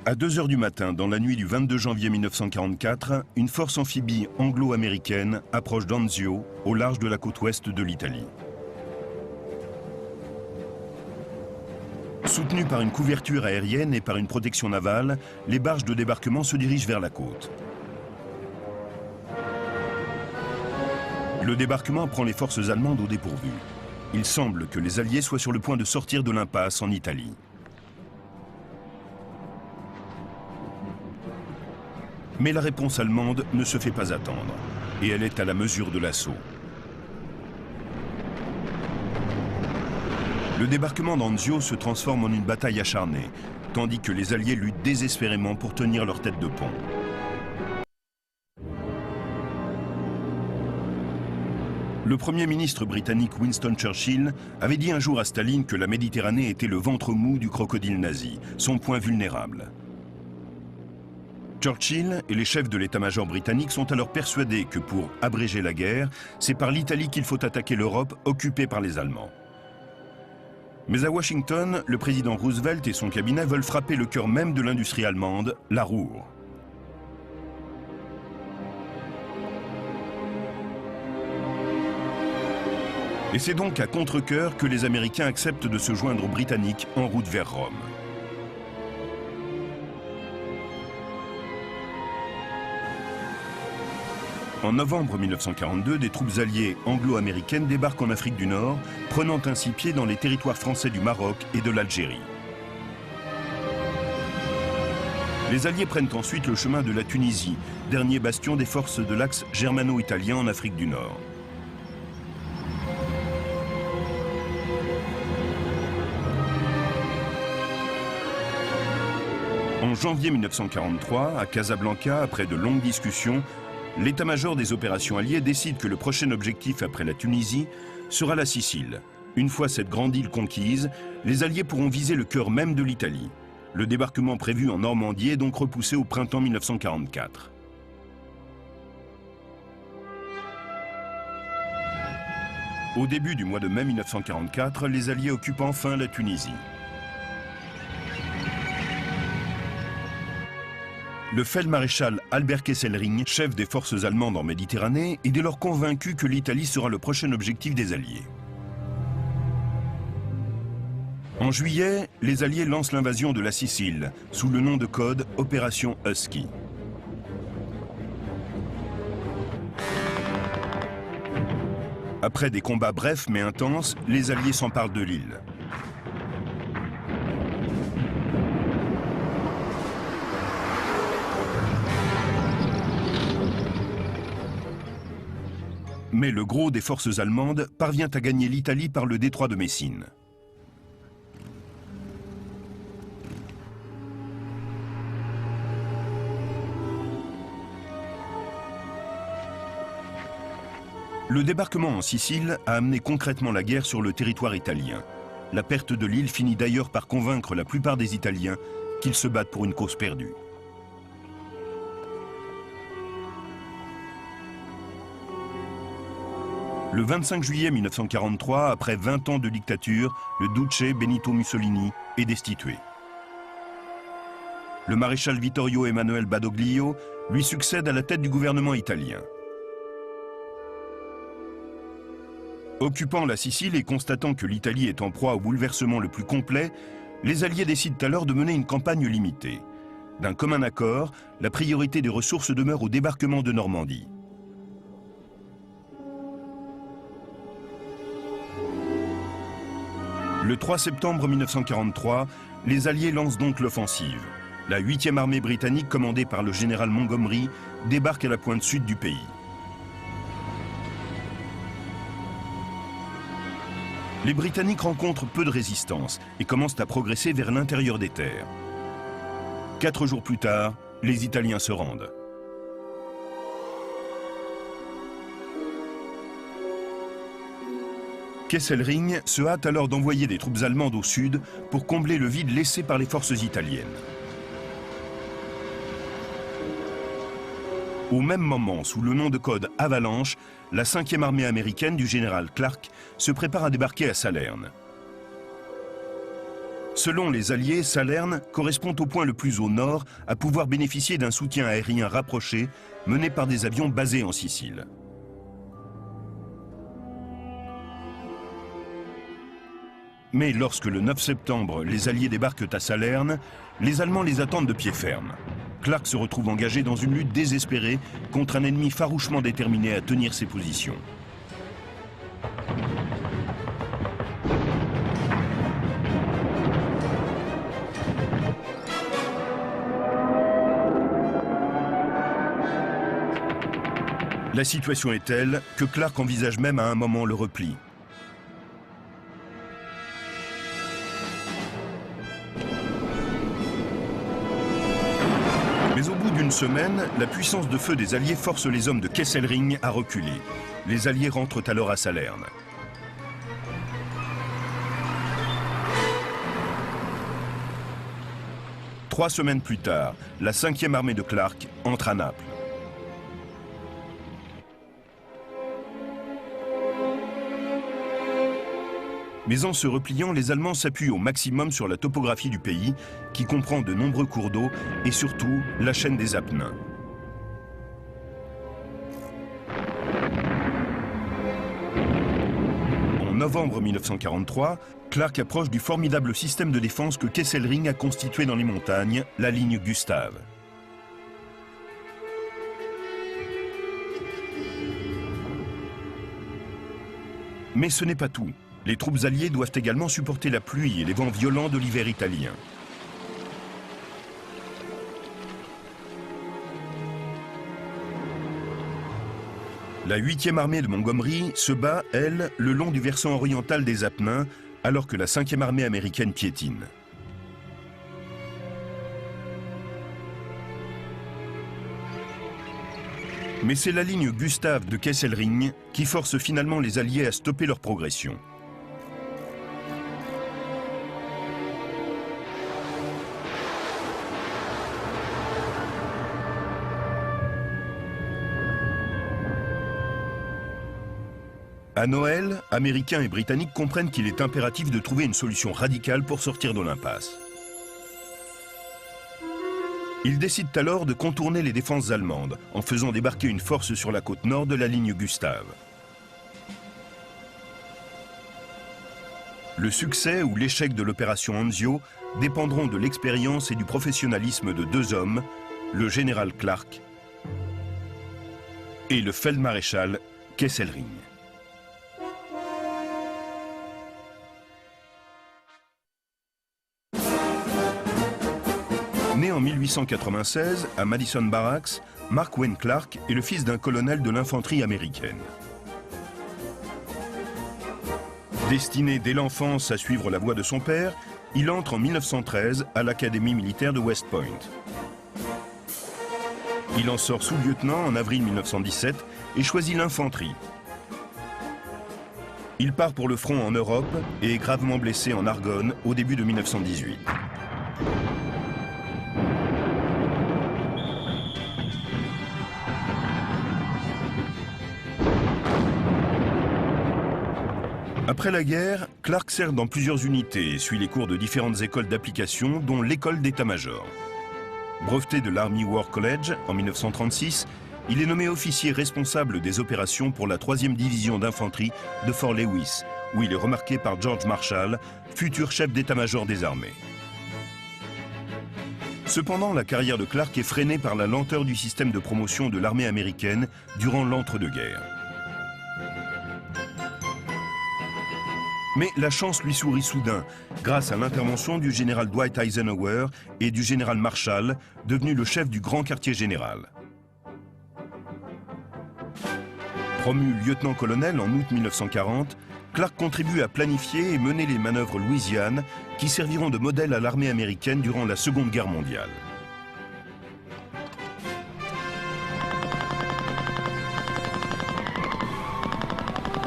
À 2 h du matin, dans la nuit du 22 janvier 1944, une force amphibie anglo-américaine approche d'Anzio, au large de la côte ouest de l'Italie. Soutenues par une couverture aérienne et par une protection navale, les barges de débarquement se dirigent vers la côte. Le débarquement prend les forces allemandes au dépourvu. Il semble que les Alliés soient sur le point de sortir de l'impasse en Italie. Mais la réponse allemande ne se fait pas attendre, et elle est à la mesure de l'assaut. Le débarquement d'Anzio se transforme en une bataille acharnée, tandis que les Alliés luttent désespérément pour tenir leur tête de pont. Le Premier ministre britannique Winston Churchill avait dit un jour à Staline que la Méditerranée était le ventre mou du crocodile nazi, son point vulnérable. Churchill et les chefs de l'état-major britannique sont alors persuadés que pour abréger la guerre, c'est par l'Italie qu'il faut attaquer l'Europe occupée par les Allemands. Mais à Washington, le président Roosevelt et son cabinet veulent frapper le cœur même de l'industrie allemande, la Ruhr. Et c'est donc à contre-cœur que les Américains acceptent de se joindre aux Britanniques en route vers Rome. En novembre 1942, des troupes alliées anglo-américaines débarquent en Afrique du Nord, prenant ainsi pied dans les territoires français du Maroc et de l'Algérie. Les Alliés prennent ensuite le chemin de la Tunisie, dernier bastion des forces de l'axe germano-italien en Afrique du Nord. En janvier 1943, à Casablanca, après de longues discussions, l'état-major des opérations alliées décide que le prochain objectif après la Tunisie sera la Sicile. Une fois cette grande île conquise, les Alliés pourront viser le cœur même de l'Italie. Le débarquement prévu en Normandie est donc repoussé au printemps 1944. Au début du mois de mai 1944, les Alliés occupent enfin la Tunisie. Le feld-maréchal Albert Kesselring, chef des forces allemandes en Méditerranée, est dès lors convaincu que l'Italie sera le prochain objectif des Alliés. En juillet, les Alliés lancent l'invasion de la Sicile, sous le nom de code Opération Husky. Après des combats brefs mais intenses, les Alliés s'emparent de l'île. Mais le gros des forces allemandes parvient à gagner l'Italie par le détroit de Messine. Le débarquement en Sicile a amené concrètement la guerre sur le territoire italien. La perte de l'île finit d'ailleurs par convaincre la plupart des Italiens qu'ils se battent pour une cause perdue. Le 25 juillet 1943, après 20 ans de dictature, le Duce Benito Mussolini est destitué. Le maréchal Vittorio Emanuele Badoglio lui succède à la tête du gouvernement italien. Occupant la Sicile et constatant que l'Italie est en proie au bouleversement le plus complet, les Alliés décident alors de mener une campagne limitée. D'un commun accord, la priorité des ressources demeure au débarquement de Normandie. Le 3 septembre 1943, les Alliés lancent donc l'offensive. La 8e armée britannique, commandée par le général Montgomery, débarque à la pointe sud du pays. Les Britanniques rencontrent peu de résistance et commencent à progresser vers l'intérieur des terres. 4 jours plus tard, les Italiens se rendent. Kesselring se hâte alors d'envoyer des troupes allemandes au sud pour combler le vide laissé par les forces italiennes. Au même moment, sous le nom de code Avalanche, la 5e armée américaine du général Clark se prépare à débarquer à Salerne. Selon les Alliés, Salerne correspond au point le plus au nord à pouvoir bénéficier d'un soutien aérien rapproché mené par des avions basés en Sicile. Mais lorsque le 9 septembre, les Alliés débarquent à Salerne, les Allemands les attendent de pied ferme. Clark se retrouve engagé dans une lutte désespérée contre un ennemi farouchement déterminé à tenir ses positions. La situation est telle que Clark envisage même à un moment le repli. Mais au bout d'une semaine, la puissance de feu des Alliés force les hommes de Kesselring à reculer. Les Alliés rentrent alors à Salerne. Trois semaines plus tard, la 5e armée de Clark entre à Naples. Mais en se repliant, les Allemands s'appuient au maximum sur la topographie du pays, qui comprend de nombreux cours d'eau et surtout la chaîne des Apennins. En novembre 1943, Clark approche du formidable système de défense que Kesselring a constitué dans les montagnes, la ligne Gustave. Mais ce n'est pas tout. Les troupes alliées doivent également supporter la pluie et les vents violents de l'hiver italien. La 8e armée de Montgomery se bat, elle, le long du versant oriental des Apennins, alors que la 5e armée américaine piétine. Mais c'est la ligne Gustave de Kesselring qui force finalement les Alliés à stopper leur progression. À Noël, Américains et Britanniques comprennent qu'il est impératif de trouver une solution radicale pour sortir de l'impasse. Ils décident alors de contourner les défenses allemandes en faisant débarquer une force sur la côte nord de la ligne Gustave. Le succès ou l'échec de l'opération Anzio dépendront de l'expérience et du professionnalisme de deux hommes, le général Clark et le feldmaréchal Kesselring. Né en 1896 à Madison Barracks, Mark Wayne Clark est le fils d'un colonel de l'infanterie américaine. Destiné dès l'enfance à suivre la voie de son père, il entre en 1913 à l'Académie militaire de West Point. Il en sort sous-lieutenant en avril 1917 et choisit l'infanterie. Il part pour le front en Europe et est gravement blessé en Argonne au début de 1918. Après la guerre, Clark sert dans plusieurs unités et suit les cours de différentes écoles d'application, dont l'école d'état-major. Breveté de l'Army War College en 1936, il est nommé officier responsable des opérations pour la 3e division d'infanterie de Fort Lewis, où il est remarqué par George Marshall, futur chef d'état-major des armées. Cependant, la carrière de Clark est freinée par la lenteur du système de promotion de l'armée américaine durant l'entre-deux-guerres. Mais la chance lui sourit soudain, grâce à l'intervention du général Dwight Eisenhower et du général Marshall, devenu le chef du grand quartier général. Promu lieutenant-colonel en août 1940, Clark contribue à planifier et mener les manœuvres Louisiane qui serviront de modèle à l'armée américaine durant la Seconde Guerre mondiale.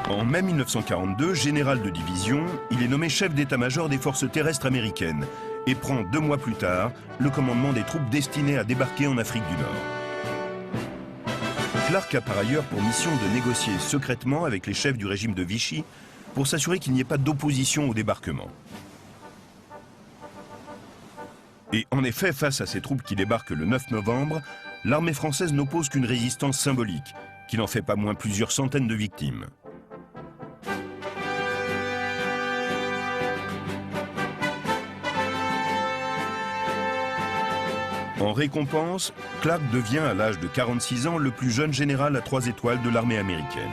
En mai 1942, général de division, il est nommé chef d'état-major des forces terrestres américaines et prend 2 mois plus tard le commandement des troupes destinées à débarquer en Afrique du Nord. Clark a par ailleurs pour mission de négocier secrètement avec les chefs du régime de Vichy pour s'assurer qu'il n'y ait pas d'opposition au débarquement. Et en effet, face à ces troupes qui débarquent le 9 novembre, l'armée française n'oppose qu'une résistance symbolique, qui n'en fait pas moins plusieurs centaines de victimes. En récompense, Clark devient à l'âge de 46 ans le plus jeune général à 3 étoiles de l'armée américaine.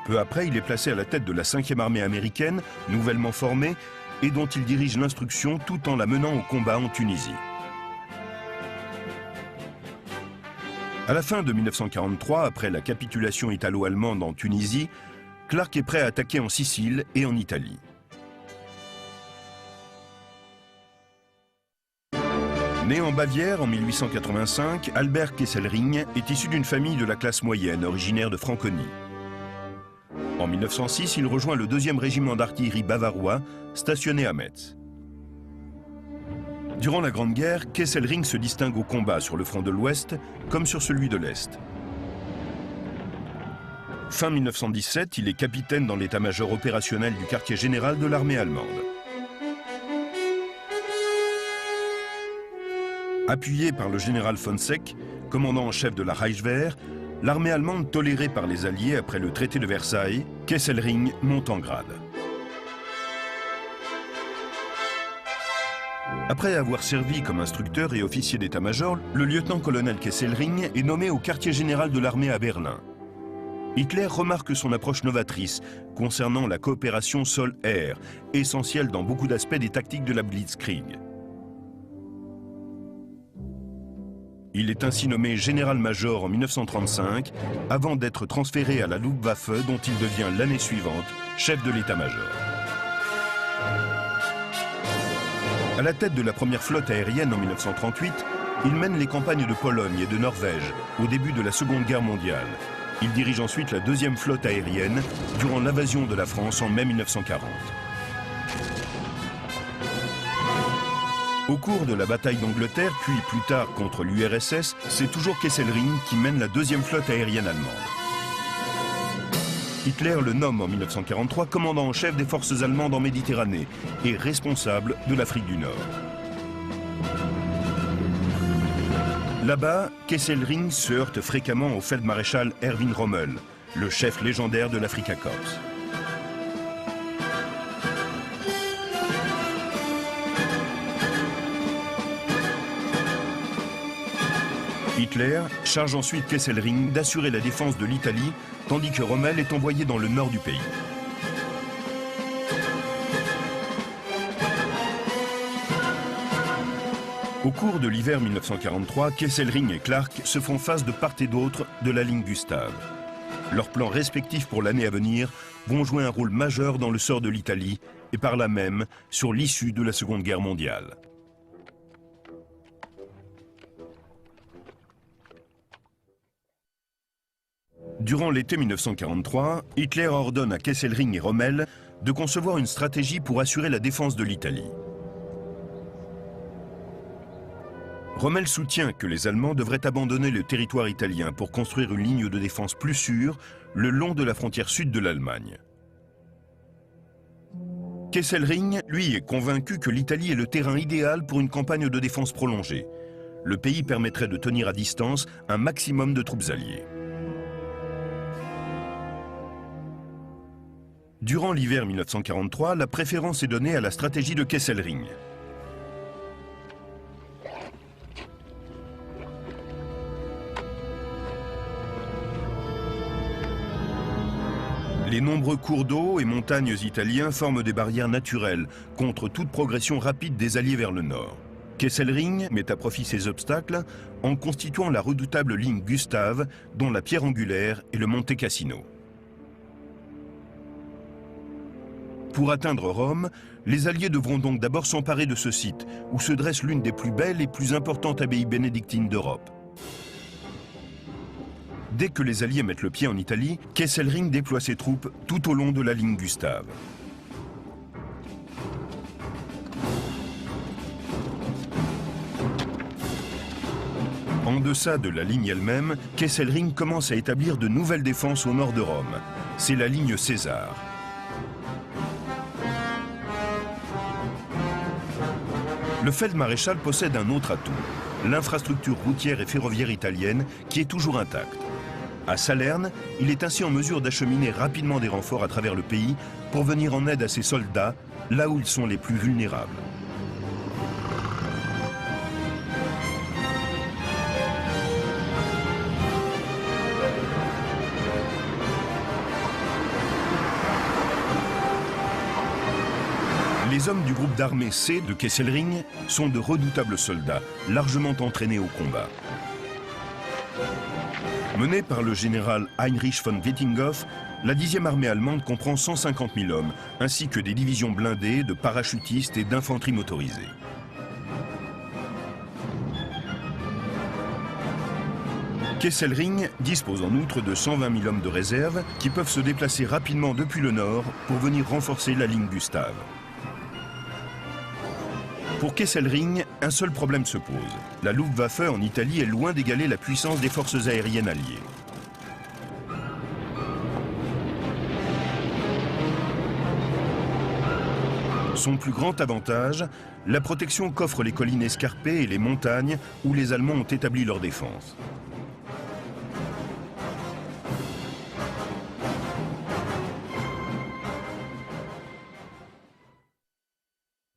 Peu après, il est placé à la tête de la 5e armée américaine, nouvellement formée, et dont il dirige l'instruction tout en la menant au combat en Tunisie. À la fin de 1943, après la capitulation italo-allemande en Tunisie, Clark est prêt à attaquer en Sicile et en Italie. Né en Bavière en 1885, Albert Kesselring est issu d'une famille de la classe moyenne, originaire de Franconie. En 1906, il rejoint le 2e régiment d'artillerie bavarois, stationné à Metz. Durant la Grande Guerre, Kesselring se distingue au combat sur le front de l'Ouest comme sur celui de l'Est. Fin 1917, il est capitaine dans l'état-major opérationnel du quartier général de l'armée allemande. Appuyé par le général von Seck, commandant en chef de la Reichswehr, l'armée allemande tolérée par les Alliés après le traité de Versailles, Kesselring monte en grade. Après avoir servi comme instructeur et officier d'état-major, le lieutenant-colonel Kesselring est nommé au quartier général de l'armée à Berlin. Hitler remarque son approche novatrice concernant la coopération sol-air, essentielle dans beaucoup d'aspects des tactiques de la Blitzkrieg. Il est ainsi nommé général-major en 1935, avant d'être transféré à la Luftwaffe, dont il devient l'année suivante chef de l'état-major. À la tête de la première flotte aérienne en 1938, il mène les campagnes de Pologne et de Norvège au début de la Seconde Guerre mondiale. Il dirige ensuite la 2e flotte aérienne durant l'invasion de la France en mai 1940. Au cours de la bataille d'Angleterre, puis plus tard contre l'URSS, c'est toujours Kesselring qui mène la 2e flotte aérienne allemande. Hitler le nomme en 1943 commandant en chef des forces allemandes en Méditerranée et responsable de l'Afrique du Nord. Là-bas, Kesselring se heurte fréquemment au feldmaréchal Erwin Rommel, le chef légendaire de l'Afrika Korps. Hitler charge ensuite Kesselring d'assurer la défense de l'Italie, tandis que Rommel est envoyé dans le nord du pays. Au cours de l'hiver 1943, Kesselring et Clark se font face de part et d'autre de la ligne Gustave. Leurs plans respectifs pour l'année à venir vont jouer un rôle majeur dans le sort de l'Italie et par là même sur l'issue de la Seconde Guerre mondiale. Durant l'été 1943, Hitler ordonne à Kesselring et Rommel de concevoir une stratégie pour assurer la défense de l'Italie. Rommel soutient que les Allemands devraient abandonner le territoire italien pour construire une ligne de défense plus sûre le long de la frontière sud de l'Allemagne. Kesselring, lui, est convaincu que l'Italie est le terrain idéal pour une campagne de défense prolongée. Le pays permettrait de tenir à distance un maximum de troupes alliées. Durant l'hiver 1943, la préférence est donnée à la stratégie de Kesselring. Les nombreux cours d'eau et montagnes italiens forment des barrières naturelles contre toute progression rapide des Alliés vers le nord. Kesselring met à profit ces obstacles en constituant la redoutable ligne Gustave, dont la pierre angulaire est le Monte Cassino. Pour atteindre Rome, les Alliés devront donc d'abord s'emparer de ce site, où se dresse l'une des plus belles et plus importantes abbayes bénédictines d'Europe. Dès que les Alliés mettent le pied en Italie, Kesselring déploie ses troupes tout au long de la ligne Gustave. En deçà de la ligne elle-même, Kesselring commence à établir de nouvelles défenses au nord de Rome. C'est la ligne César. Le Feldmaréchal possède un autre atout, l'infrastructure routière et ferroviaire italienne qui est toujours intacte. À Salerne, il est ainsi en mesure d'acheminer rapidement des renforts à travers le pays pour venir en aide à ses soldats, là où ils sont les plus vulnérables. Les hommes du groupe d'armée C de Kesselring sont de redoutables soldats, largement entraînés au combat. Menée par le général Heinrich von Wettinghoff, la 10e armée allemande comprend 150 000 hommes, ainsi que des divisions blindées, de parachutistes et d'infanterie motorisée. Kesselring dispose en outre de 120 000 hommes de réserve qui peuvent se déplacer rapidement depuis le nord pour venir renforcer la ligne Gustave. Pour Kesselring, un seul problème se pose. La Luftwaffe en Italie est loin d'égaler la puissance des forces aériennes alliées. Son plus grand avantage, la protection qu'offrent les collines escarpées et les montagnes où les Allemands ont établi leur défense.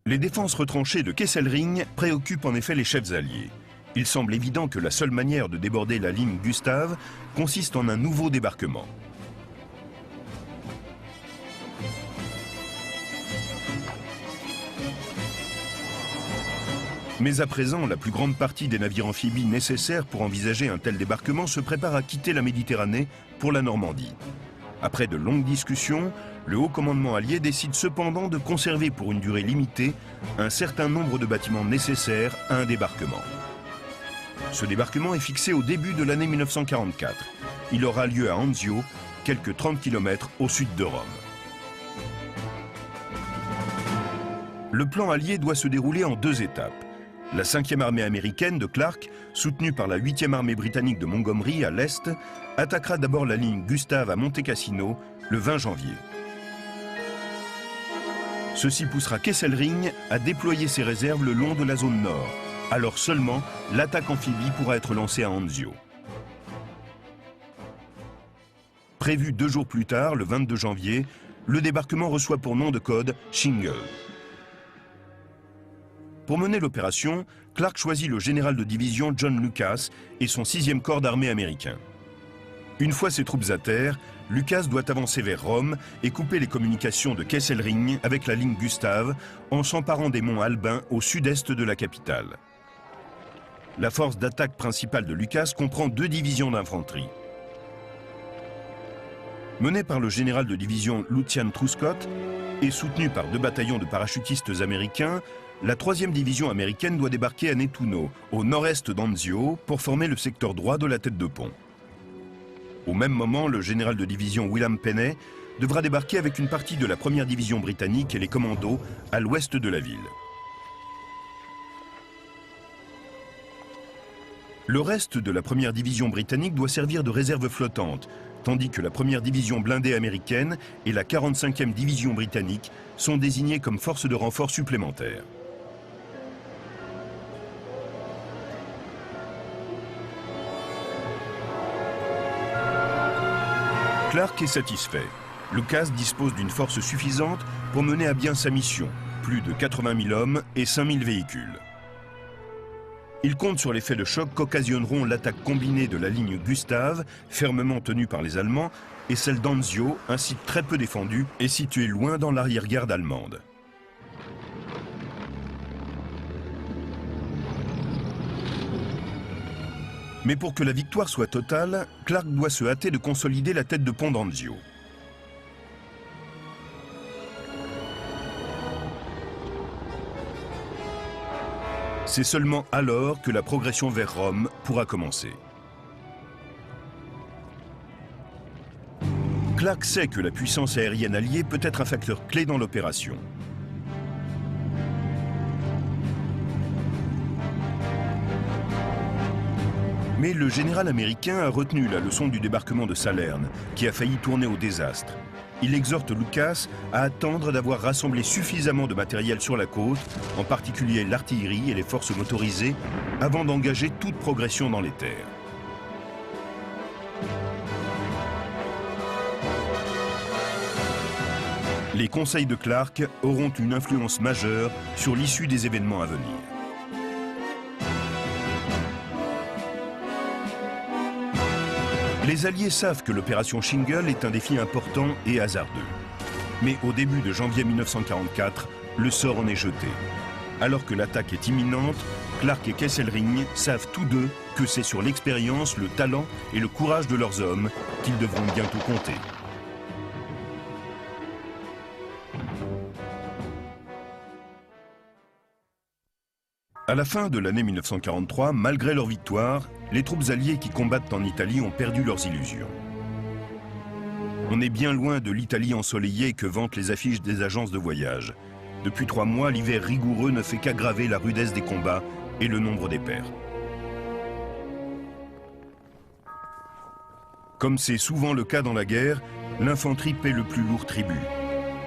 Les défenses retranchées de Kesselring préoccupent en effet les chefs alliés. Il semble évident que la seule manière de déborder la ligne Gustave consiste en un nouveau débarquement. Mais à présent, la plus grande partie des navires amphibies nécessaires pour envisager un tel débarquement se prépare à quitter la Méditerranée pour la Normandie. Après de longues discussions, le haut commandement allié décide cependant de conserver pour une durée limitée un certain nombre de bâtiments nécessaires à un débarquement. Ce débarquement est fixé au début de l'année 1944. Il aura lieu à Anzio, quelques 30 km au sud de Rome. Le plan allié doit se dérouler en 2 étapes. La 5e armée américaine de Clark, soutenue par la 8e armée britannique de Montgomery à l'est, attaquera d'abord la ligne Gustave à Monte Cassino le 20 janvier. Ceci poussera Kesselring à déployer ses réserves le long de la zone nord. Alors seulement, l'attaque amphibie pourra être lancée à Anzio. Prévu 2 jours plus tard, le 22 janvier, le débarquement reçoit pour nom de code Shingle. Pour mener l'opération, Clark choisit le général de division John Lucas et son 6e corps d'armée américain. Une fois ses troupes à terre, Lucas doit avancer vers Rome et couper les communications de Kesselring avec la ligne Gustave en s'emparant des monts Albins au sud-est de la capitale. La force d'attaque principale de Lucas comprend 2 divisions d'infanterie. Menée par le général de division Lucian Truscott et soutenue par 2 bataillons de parachutistes américains, la 3e division américaine doit débarquer à Nettuno, au nord-est d'Anzio, pour former le secteur droit de la tête de pont. Au même moment, le général de division William Penney devra débarquer avec une partie de la 1re division britannique et les commandos à l'ouest de la ville. Le reste de la 1re division britannique doit servir de réserve flottante, tandis que la 1re division blindée américaine et la 45e division britannique sont désignées comme forces de renfort supplémentaires. Clark est satisfait. Lucas dispose d'une force suffisante pour mener à bien sa mission, plus de 80 000 hommes et 5 000 véhicules. Il compte sur l'effet de choc qu'occasionneront l'attaque combinée de la ligne Gustave, fermement tenue par les Allemands, et celle d'Anzio, un site très peu défendu et situé loin dans l'arrière-garde allemande. Mais pour que la victoire soit totale, Clark doit se hâter de consolider la tête de pont d'Anzio. C'est seulement alors que la progression vers Rome pourra commencer. Clark sait que la puissance aérienne alliée peut être un facteur clé dans l'opération. Mais le général américain a retenu la leçon du débarquement de Salerne, qui a failli tourner au désastre. il exhorte Lucas à attendre d'avoir rassemblé suffisamment de matériel sur la côte, en particulier l'artillerie et les forces motorisées, avant d'engager toute progression dans les terres. Les conseils de Clark auront une influence majeure sur l'issue des événements à venir. Les Alliés savent que l'opération Shingle est un défi important et hasardeux. Mais au début de janvier 1944, le sort en est jeté. Alors que l'attaque est imminente, Clark et Kesselring savent tous deux que c'est sur l'expérience, le talent et le courage de leurs hommes qu'ils devront bientôt compter. À la fin de l'année 1943, malgré leur victoire, les troupes alliées qui combattent en Italie ont perdu leurs illusions. On est bien loin de l'Italie ensoleillée que vantent les affiches des agences de voyage. Depuis 3 mois, l'hiver rigoureux ne fait qu'aggraver la rudesse des combats et le nombre des pertes. Comme c'est souvent le cas dans la guerre, l'infanterie paie le plus lourd tribut.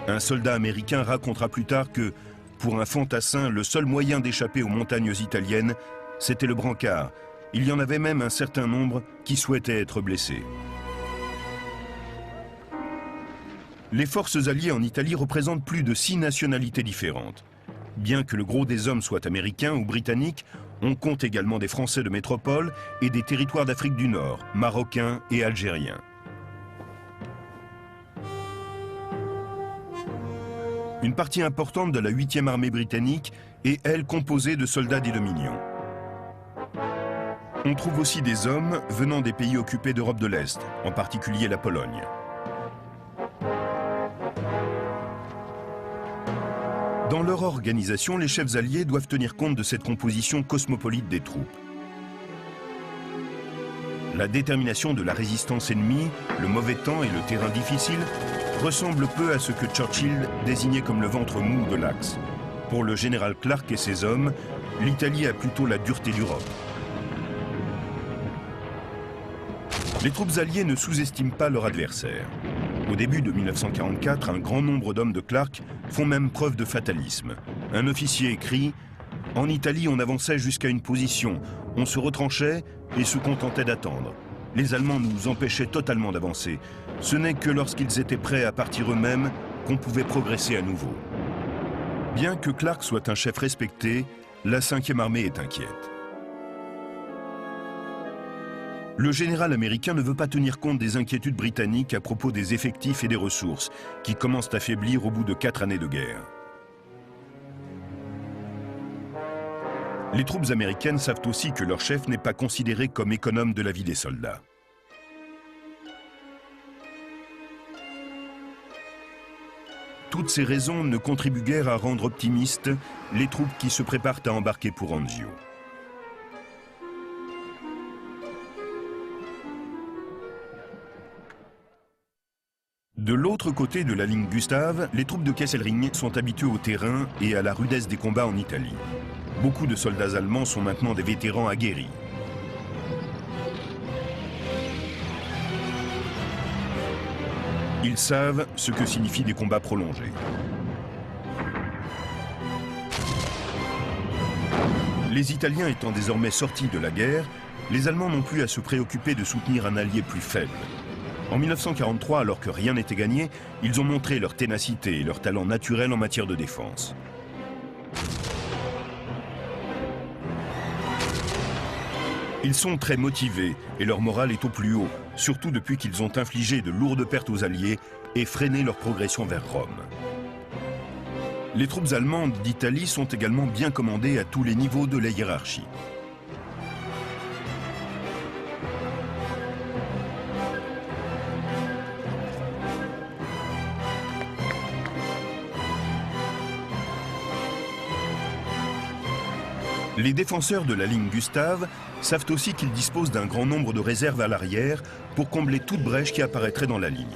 Un soldat américain racontera plus tard que, pour un fantassin, le seul moyen d'échapper aux montagnes italiennes, c'était le brancard. Il y en avait même un certain nombre qui souhaitaient être blessés. Les forces alliées en Italie représentent plus de 6 nationalités différentes. Bien que le gros des hommes soit américain ou britannique, on compte également des Français de métropole et des territoires d'Afrique du Nord, marocains et algériens. Une partie importante de la 8e armée britannique est, elle, composée de soldats des Dominions. On trouve aussi des hommes venant des pays occupés d'Europe de l'Est, en particulier la Pologne. Dans leur organisation, les chefs alliés doivent tenir compte de cette composition cosmopolite des troupes. La détermination de la résistance ennemie, le mauvais temps et le terrain difficile ressemblent peu à ce que Churchill désignait comme le ventre mou de l'Axe. Pour le général Clark et ses hommes, l'Italie a plutôt la dureté d'Europe. Les troupes alliées ne sous-estiment pas leur adversaire. Au début de 1944, un grand nombre d'hommes de Clark font même preuve de fatalisme. Un officier écrit « En Italie, on avançait jusqu'à une position, on se retranchait et se contentait d'attendre. Les Allemands nous empêchaient totalement d'avancer. Ce n'est que lorsqu'ils étaient prêts à partir eux-mêmes qu'on pouvait progresser à nouveau. » Bien que Clark soit un chef respecté, la 5e armée est inquiète. Le général américain ne veut pas tenir compte des inquiétudes britanniques à propos des effectifs et des ressources, qui commencent à faiblir au bout de 4 années de guerre. Les troupes américaines savent aussi que leur chef n'est pas considéré comme économe de la vie des soldats. Toutes ces raisons ne contribuent guère à rendre optimistes les troupes qui se préparent à embarquer pour Anzio. De l'autre côté de la ligne Gustave, les troupes de Kesselring sont habituées au terrain et à la rudesse des combats en Italie. Beaucoup de soldats allemands sont maintenant des vétérans aguerris. Ils savent ce que signifient des combats prolongés. Les Italiens étant désormais sortis de la guerre, les Allemands n'ont plus à se préoccuper de soutenir un allié plus faible. En 1943, alors que rien n'était gagné, ils ont montré leur ténacité et leur talent naturel en matière de défense. Ils sont très motivés et leur morale est au plus haut, surtout depuis qu'ils ont infligé de lourdes pertes aux Alliés et freiné leur progression vers Rome. Les troupes allemandes d'Italie sont également bien commandées à tous les niveaux de la hiérarchie. Les défenseurs de la ligne Gustave savent aussi qu'ils disposent d'un grand nombre de réserves à l'arrière pour combler toute brèche qui apparaîtrait dans la ligne.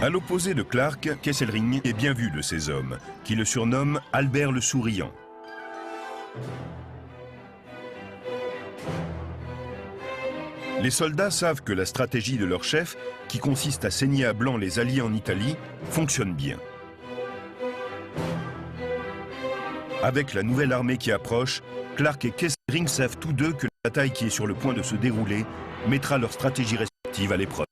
À l'opposé de Clark, Kesselring est bien vu de ses hommes, qui le surnomment Albert le Souriant. Les soldats savent que la stratégie de leur chef, qui consiste à saigner à blanc les Alliés en Italie, fonctionne bien. Avec la nouvelle armée qui approche, Clark et Kesselring savent tous deux que la bataille qui est sur le point de se dérouler mettra leur stratégie respective à l'épreuve.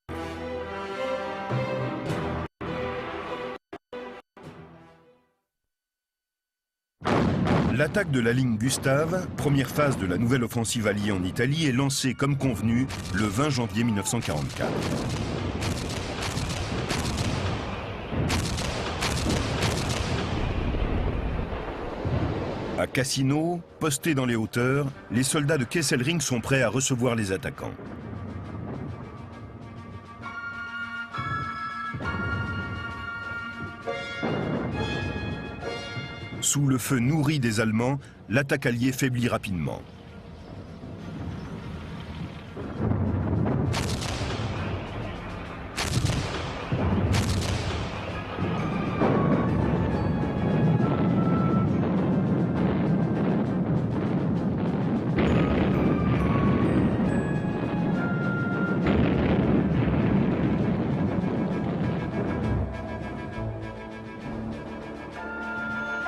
L'attaque de la ligne Gustave, première phase de la nouvelle offensive alliée en Italie, est lancée comme convenu le 20 janvier 1944. À Cassino, postés dans les hauteurs, les soldats de Kesselring sont prêts à recevoir les attaquants. Sous le feu nourri des Allemands, l'attaque alliée faiblit rapidement.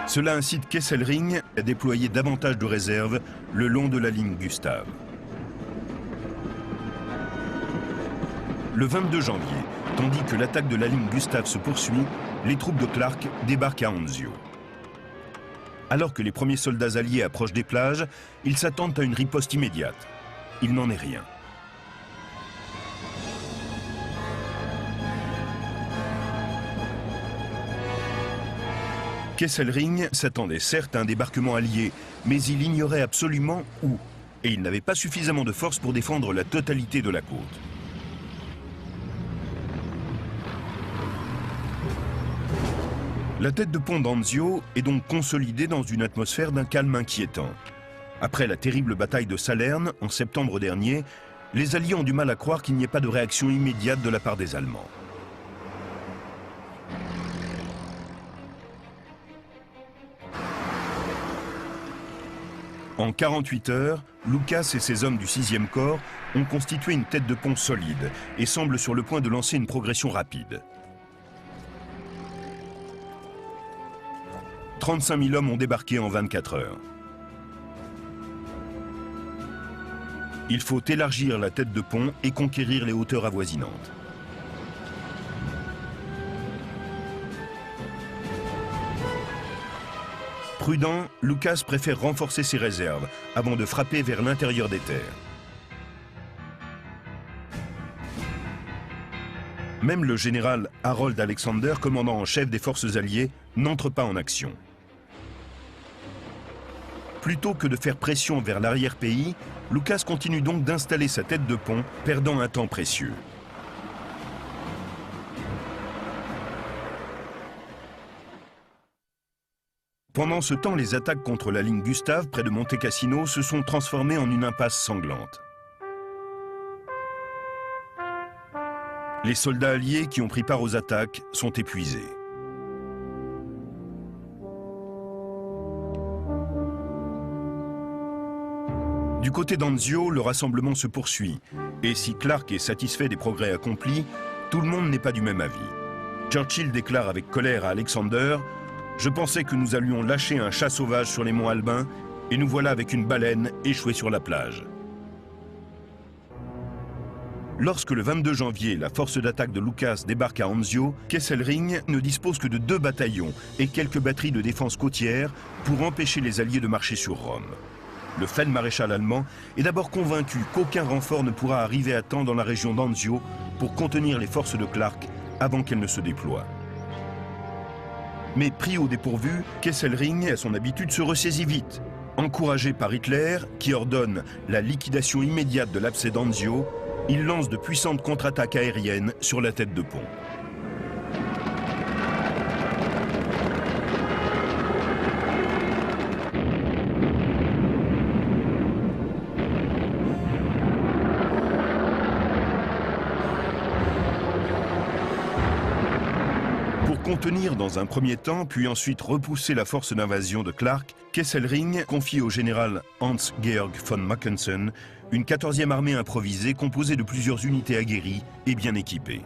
Cela incite Kesselring à déployer davantage de réserves le long de la ligne Gustave. Le 22 janvier, tandis que l'attaque de la ligne Gustave se poursuit, les troupes de Clark débarquent à Anzio. Alors que les premiers soldats alliés approchent des plages, ils s'attendent à une riposte immédiate. Il n'en est rien. Kesselring s'attendait certes à un débarquement allié, mais il ignorait absolument où, et il n'avait pas suffisamment de force pour défendre la totalité de la côte. La tête de pont d'Anzio est donc consolidée dans une atmosphère d'un calme inquiétant. Après la terrible bataille de Salerne, en septembre dernier, les Alliés ont du mal à croire qu'il n'y ait pas de réaction immédiate de la part des Allemands. En 48 heures, Lucas et ses hommes du 6e corps ont constitué une tête de pont solide et semblent sur le point de lancer une progression rapide. 35 000 hommes ont débarqué en 24 heures. Il faut élargir la tête de pont et conquérir les hauteurs avoisinantes. Prudent, Lucas préfère renforcer ses réserves avant de frapper vers l'intérieur des terres. Même le général Harold Alexander, commandant en chef des forces alliées, n'entre pas en action. Plutôt que de faire pression vers l'arrière-pays, Lucas continue donc d'installer sa tête de pont, perdant un temps précieux. Pendant ce temps, les attaques contre la ligne Gustave, près de Monte Cassino, se sont transformées en une impasse sanglante. Les soldats alliés qui ont pris part aux attaques sont épuisés. Du côté d'Anzio, le rassemblement se poursuit. Et si Clark est satisfait des progrès accomplis, tout le monde n'est pas du même avis. Churchill déclare avec colère à Alexander: « Je pensais que nous allions lâcher un chat sauvage sur les monts Albins, et nous voilà avec une baleine échouée sur la plage. » Lorsque le 22 janvier, la force d'attaque de Lucas débarque à Anzio, Kesselring ne dispose que de 2 bataillons et quelques batteries de défense côtière pour empêcher les Alliés de marcher sur Rome. Le feld-maréchal allemand est d'abord convaincu qu'aucun renfort ne pourra arriver à temps dans la région d'Anzio pour contenir les forces de Clark avant qu'elles ne se déploient. Mais pris au dépourvu, Kesselring, à son habitude, se ressaisit vite. Encouragé par Hitler, qui ordonne la liquidation immédiate de l'abcès d'Anzio, il lance de puissantes contre-attaques aériennes sur la tête de pont. Pour contenir dans un premier temps, puis ensuite repousser la force d'invasion de Clark, Kesselring confie au général Hans-Georg von Mackensen une 14e armée improvisée composée de plusieurs unités aguerries et bien équipées.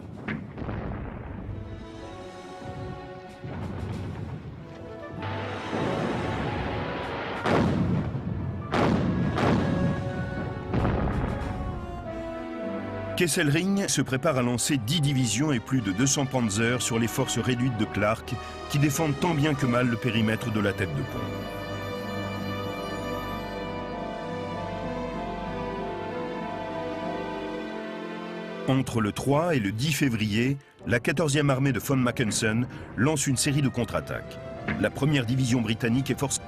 Kesselring se prépare à lancer 10 divisions et plus de 200 panzers sur les forces réduites de Clark qui défendent tant bien que mal le périmètre de la tête de pont. Entre le 3 et le 10 février, la 14e armée de von Mackensen lance une série de contre-attaques. La première division britannique est forcée.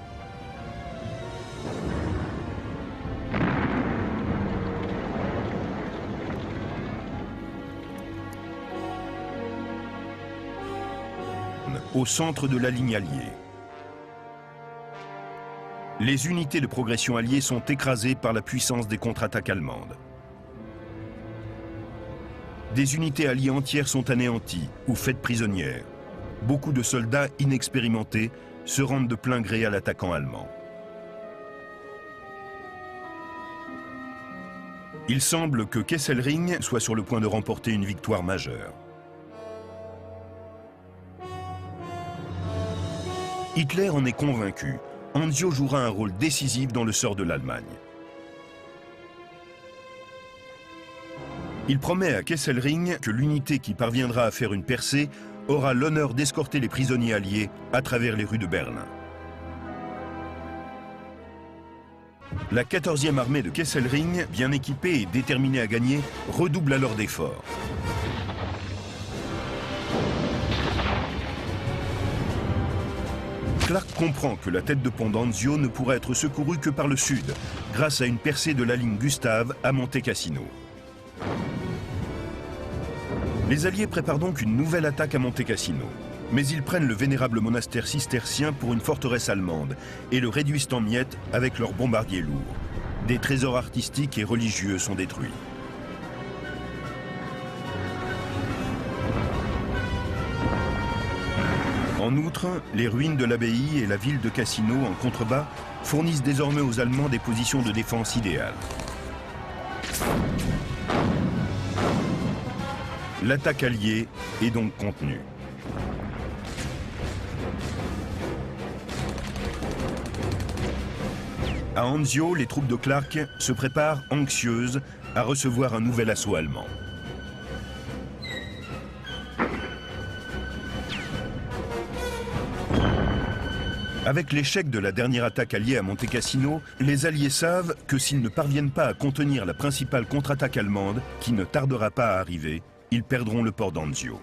Au centre de la ligne alliée. Les unités de progression alliées sont écrasées par la puissance des contre-attaques allemandes. Des unités alliées entières sont anéanties ou faites prisonnières. Beaucoup de soldats inexpérimentés se rendent de plein gré à l'attaquant allemand. Il semble que Kesselring soit sur le point de remporter une victoire majeure. Hitler en est convaincu. Anzio jouera un rôle décisif dans le sort de l'Allemagne. Il promet à Kesselring que l'unité qui parviendra à faire une percée aura l'honneur d'escorter les prisonniers alliés à travers les rues de Berlin. La 14e armée de Kesselring, bien équipée et déterminée à gagner, redouble alors d'efforts. Clark comprend que la tête de pont d'Anzio ne pourra être secourue que par le sud, grâce à une percée de la ligne Gustave à Monte Cassino. Les Alliés préparent donc une nouvelle attaque à Monte Cassino. Mais ils prennent le vénérable monastère cistercien pour une forteresse allemande et le réduisent en miettes avec leurs bombardiers lourds. Des trésors artistiques et religieux sont détruits. En outre, les ruines de l'abbaye et la ville de Cassino, en contrebas, fournissent désormais aux Allemands des positions de défense idéales. L'attaque alliée est donc contenue. À Anzio, les troupes de Clark se préparent, anxieuses, à recevoir un nouvel assaut allemand. Avec l'échec de la dernière attaque alliée à Monte Cassino, les Alliés savent que s'ils ne parviennent pas à contenir la principale contre-attaque allemande, qui ne tardera pas à arriver, ils perdront le port d'Anzio.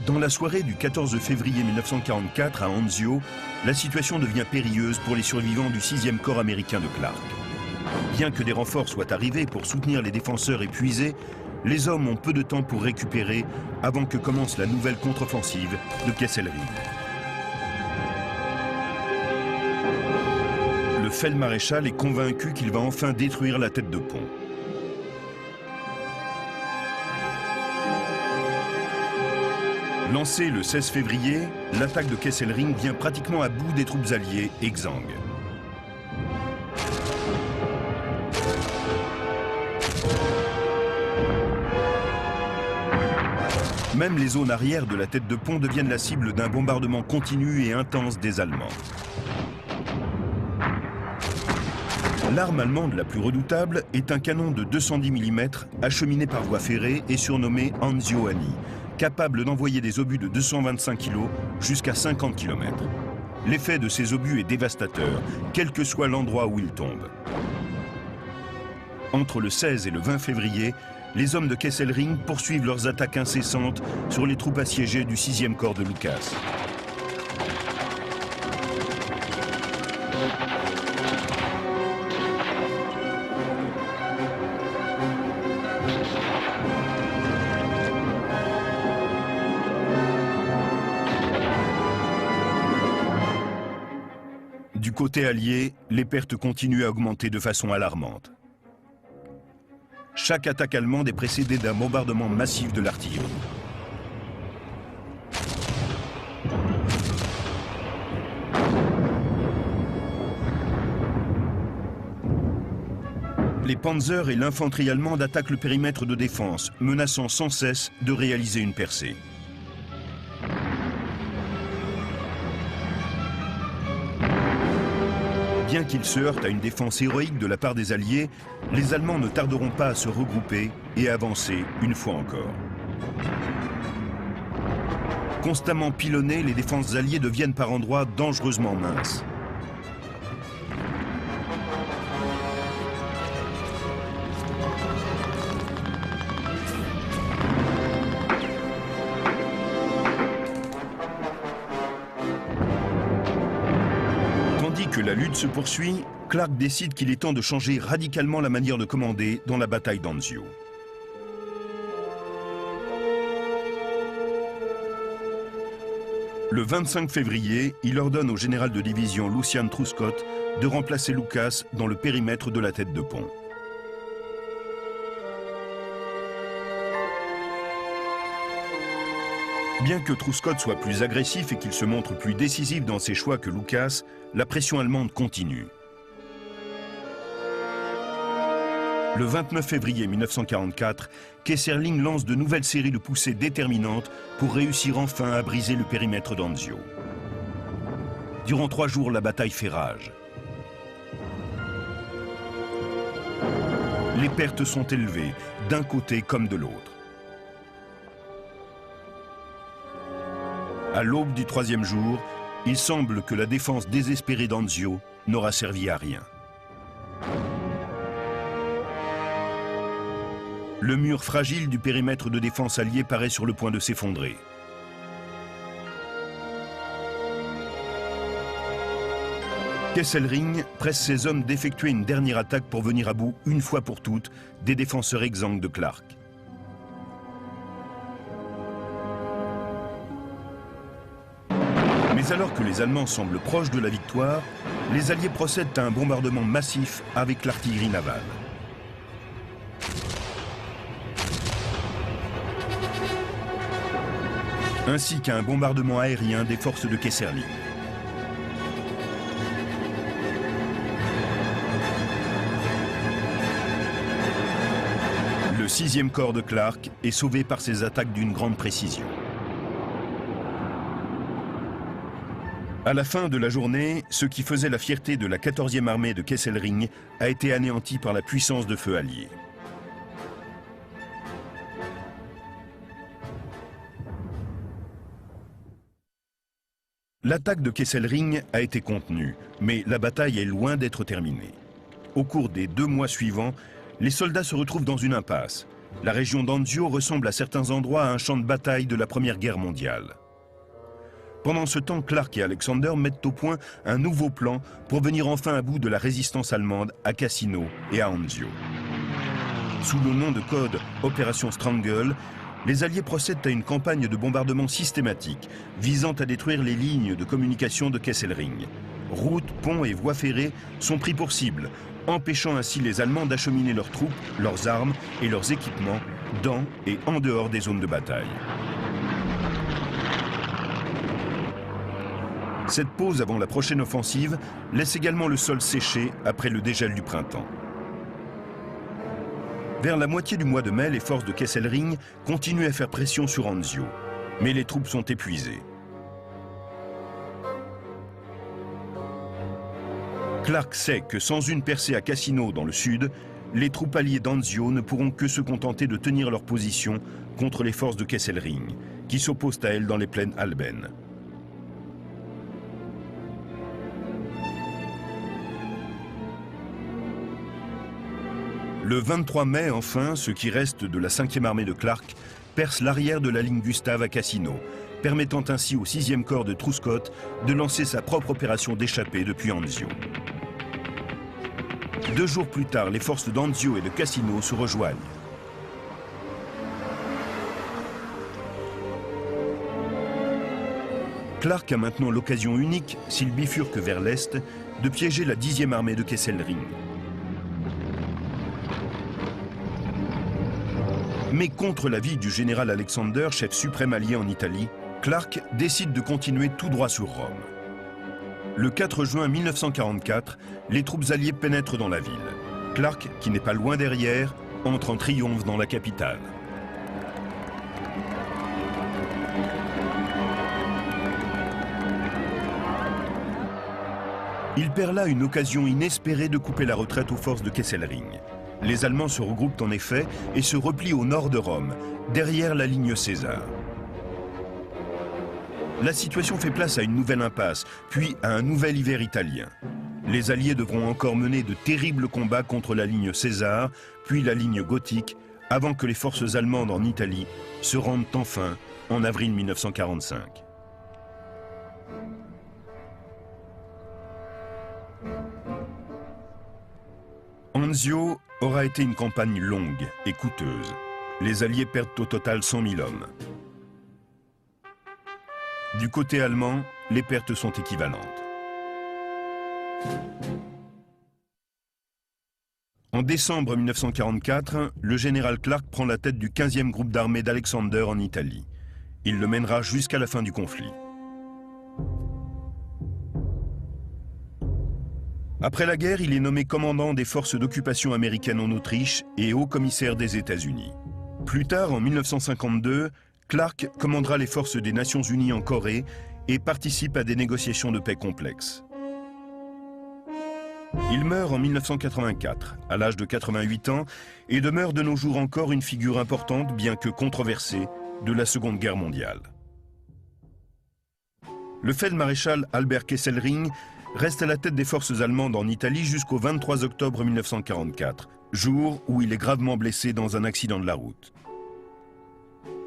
Dans la soirée du 14 février 1944 à Anzio, la situation devient périlleuse pour les survivants du 6e corps américain de Clark. Bien que des renforts soient arrivés pour soutenir les défenseurs épuisés, les hommes ont peu de temps pour récupérer avant que commence la nouvelle contre-offensive de Kesselring. Le feldmaréchal est convaincu qu'il va enfin détruire la tête de pont. Lancée le 16 février, l'attaque de Kesselring vient pratiquement à bout des troupes alliées exsangues. Même les zones arrière de la tête de pont deviennent la cible d'un bombardement continu et intense des Allemands. L'arme allemande la plus redoutable est un canon de 210 mm acheminé par voie ferrée et surnommé Anzio-Ani, capable d'envoyer des obus de 225 kg jusqu'à 50 km. L'effet de ces obus est dévastateur, quel que soit l'endroit où ils tombent. Entre le 16 et le 20 février, les hommes de Kesselring poursuivent leurs attaques incessantes sur les troupes assiégées du 6e corps de Lucas. Du côté allié, les pertes continuent à augmenter de façon alarmante. Chaque attaque allemande est précédée d'un bombardement massif de l'artillerie. Les panzers et l'infanterie allemande attaquent le périmètre de défense, menaçant sans cesse de réaliser une percée. Bien qu'ils se heurtent à une défense héroïque de la part des Alliés, les Allemands ne tarderont pas à se regrouper et à avancer une fois encore. Constamment pilonnées, les défenses alliées deviennent par endroits dangereusement minces. Que la lutte se poursuit, Clark décide qu'il est temps de changer radicalement la manière de commander dans la bataille d'Anzio. Le 25 février, il ordonne au général de division Lucian Truscott de remplacer Lucas dans le périmètre de la tête de pont. Bien que Truscott soit plus agressif et qu'il se montre plus décisif dans ses choix que Lucas, la pression allemande continue. Le 29 février 1944, Kesselring lance de nouvelles séries de poussées déterminantes pour réussir enfin à briser le périmètre d'Anzio. Durant 3 jours, la bataille fait rage. Les pertes sont élevées, d'un côté comme de l'autre. À l'aube du 3e jour, il semble que la défense désespérée d'Anzio n'aura servi à rien. Le mur fragile du périmètre de défense allié paraît sur le point de s'effondrer. Kesselring presse ses hommes d'effectuer une dernière attaque pour venir à bout, une fois pour toutes, des défenseurs exsangues de Clark. Mais alors que les Allemands semblent proches de la victoire, les Alliés procèdent à un bombardement massif avec l'artillerie navale. Ainsi qu'à un bombardement aérien des forces de Kesselring. Le 6e corps de Clark est sauvé par ces attaques d'une grande précision. À la fin de la journée, ce qui faisait la fierté de la 14e armée de Kesselring a été anéanti par la puissance de feu alliée. L'attaque de Kesselring a été contenue, mais la bataille est loin d'être terminée. Au cours des 2 mois suivants, les soldats se retrouvent dans une impasse. La région d'Anzio ressemble à certains endroits à un champ de bataille de la Première Guerre mondiale. Pendant ce temps, Clark et Alexander mettent au point un nouveau plan pour venir enfin à bout de la résistance allemande à Cassino et à Anzio. Sous le nom de code Opération Strangle, les Alliés procèdent à une campagne de bombardement systématique visant à détruire les lignes de communication de Kesselring. Routes, ponts et voies ferrées sont pris pour cible, empêchant ainsi les Allemands d'acheminer leurs troupes, leurs armes et leurs équipements dans et en dehors des zones de bataille. Cette pause avant la prochaine offensive laisse également le sol sécher après le dégel du printemps. Vers la moitié du mois de mai, les forces de Kesselring continuent à faire pression sur Anzio, mais les troupes sont épuisées. Clark sait que sans une percée à Cassino dans le sud, les troupes alliées d'Anzio ne pourront que se contenter de tenir leur position contre les forces de Kesselring, qui s'opposent à elles dans les plaines albaines. Le 23 mai, enfin, ce qui reste de la 5e armée de Clark perce l'arrière de la ligne Gustave à Cassino, permettant ainsi au 6e corps de Truscott de lancer sa propre opération d'échappée depuis Anzio. 2 jours plus tard, les forces d'Anzio et de Cassino se rejoignent. Clark a maintenant l'occasion unique, s'il bifurque vers l'est, de piéger la 10e armée de Kesselring. Mais contre l'avis du général Alexander, chef suprême allié en Italie, Clark décide de continuer tout droit sur Rome. Le 4 juin 1944, les troupes alliées pénètrent dans la ville. Clark, qui n'est pas loin derrière, entre en triomphe dans la capitale. Il perd là une occasion inespérée de couper la retraite aux forces de Kesselring. Les Allemands se regroupent en effet et se replient au nord de Rome, derrière la ligne César. La situation fait place à une nouvelle impasse, puis à un nouvel hiver italien. Les Alliés devront encore mener de terribles combats contre la ligne César, puis la ligne gothique, avant que les forces allemandes en Italie se rendent enfin en avril 1945. Anzio aura été une campagne longue et coûteuse. Les Alliés perdent au total 100 000 hommes. Du côté allemand, les pertes sont équivalentes. En décembre 1944, le général Clark prend la tête du 15e groupe d'armée d'Alexander en Italie. Il le mènera jusqu'à la fin du conflit. Après la guerre, il est nommé commandant des forces d'occupation américaines en Autriche et haut-commissaire des États-Unis. Plus tard, en 1952, Clark commandera les forces des Nations Unies en Corée et participe à des négociations de paix complexes. Il meurt en 1984, à l'âge de 88 ans, et demeure de nos jours encore une figure importante, bien que controversée, de la Seconde Guerre mondiale. Le feldmaréchal Albert Kesselring reste à la tête des forces allemandes en Italie jusqu'au 23 octobre 1944, jour où il est gravement blessé dans un accident de la route.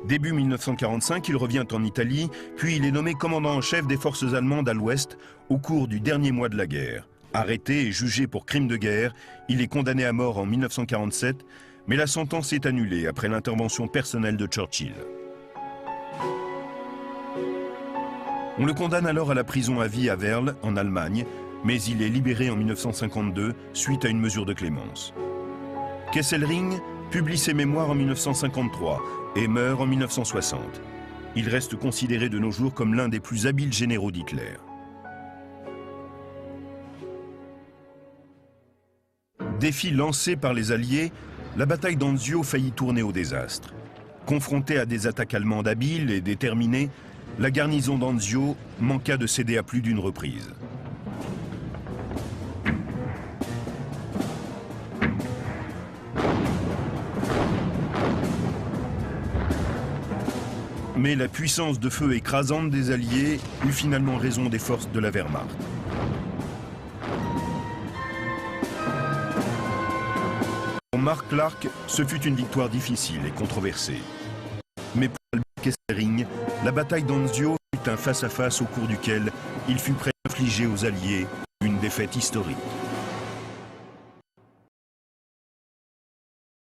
Début 1945, il revient en Italie, puis il est nommé commandant en chef des forces allemandes à l'ouest au cours du dernier mois de la guerre. Arrêté et jugé pour crime de guerre, il est condamné à mort en 1947, mais la sentence est annulée après l'intervention personnelle de Churchill. On le condamne alors à la prison à vie à Werl, en Allemagne, mais il est libéré en 1952 suite à une mesure de clémence. Kesselring publie ses mémoires en 1953 et meurt en 1960. Il reste considéré de nos jours comme l'un des plus habiles généraux d'Hitler. Défi lancé par les Alliés, la bataille d'Anzio faillit tourner au désastre. Confrontée à des attaques allemandes habiles et déterminées, la garnison d'Anzio manqua de céder à plus d'une reprise. Mais la puissance de feu écrasante des Alliés eut finalement raison des forces de la Wehrmacht. Pour Mark Clark, ce fut une victoire difficile et controversée. Mais pour Albert Kesselring, la bataille d'Anzio fut un face-à-face au cours duquel il fut prêt à infliger aux Alliés une défaite historique.